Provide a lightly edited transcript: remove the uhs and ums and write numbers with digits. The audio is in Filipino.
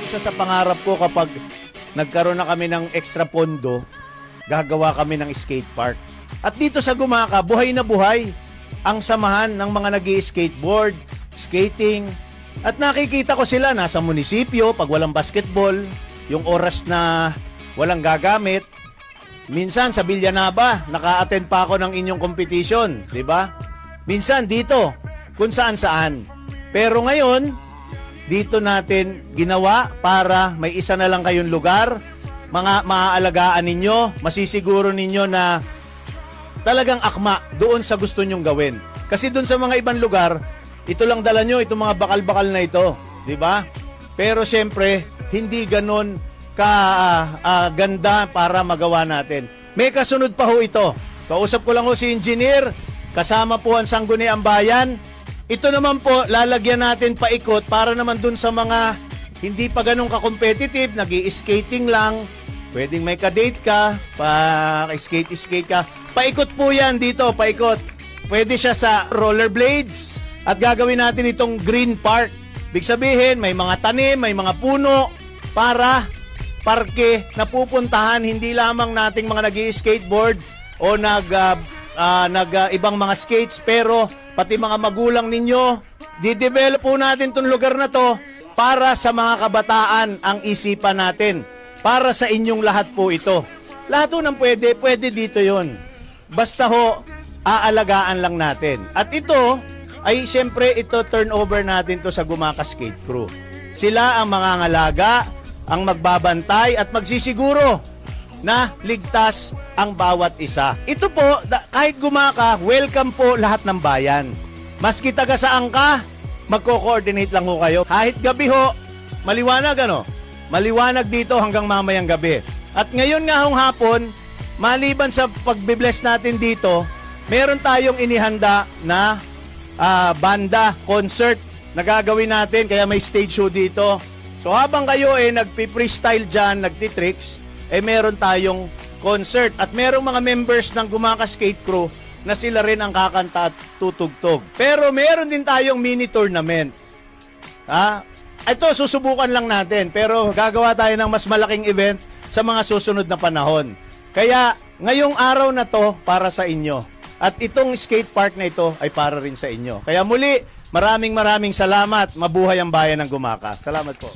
Isa sa pangarap ko kapag nagkaroon na kami ng extra pondo, gagawa kami ng skate park. At dito sa Gumaka, buhay na buhay ang samahan ng mga nag-i-skateboard, skating. At nakikita ko sila nasa munisipyo pag walang basketball, yung oras na walang gagamit. Minsan sa Villanaba, naka-attend pa ako ng inyong competition, di ba? Minsan dito, kung saan-saan. Pero ngayon, dito natin ginawa para may isa na lang kayong lugar, mga maaalagaan ninyo, masisiguro ninyo na talagang akma doon sa gusto nyong gawin. Kasi doon sa mga ibang lugar, ito lang dala nyo, itong mga bakal-bakal na ito, di ba? Pero syempre, hindi ganon ganda para magawa natin. May kasunod pa ho ito. Kausap ko lang ho si engineer, kasama po ang Sangguniang Bayan. Ito naman po, lalagyan natin paikot para naman dun sa mga hindi pa ganun ka-competitive, nag-i-skating lang, pwedeng may ka-date ka, pa-skate-skate ka. Paikot po yan dito, paikot. Pwede siya sa rollerblades at gagawin natin itong green park. Big sabihin, may mga tanim, may mga puno para parke na pupuntahan hindi lamang nating mga nag-i-skateboard o ibang mga skates, pero pati mga magulang ninyo, di-develop po natin itong lugar na to para sa mga kabataan ang isipan natin. Para sa inyong lahat po ito. Lahat po ng pwede dito yon. Basta ho, aalagaan lang natin. At ito, ay siyempre ito turnover natin to sa Gumaka Skate Crew. Sila ang mangangalaga, ang magbabantay at magsisiguro na ligtas ang bawat isa. Ito po, kahit Gumaka, welcome po lahat ng bayan. Maski taga saan ka, magko-coordinate lang ho kayo. Kahit gabi ho, maliwanag ano? Maliwanag dito hanggang mamayang gabi. At ngayon nga hong hapon, maliban sa pagbibless natin dito, meron tayong inihanda na banda, concert na gagawin natin, kaya may stage show dito. So habang kayo nagpi-freestyle dyan, nagtitricks, meron tayong concert at merong mga members ng Gumaka Skate Crew na sila rin ang kakanta at tutugtog. Pero meron din tayong mini tournament. Ito susubukan lang natin, pero gagawa tayo ng mas malaking event sa mga susunod na panahon. Kaya ngayong araw na to para sa inyo. At itong skate park na ito ay para rin sa inyo. Kaya muli, maraming salamat. Mabuhay ang bayan ng Gumaka. Salamat po.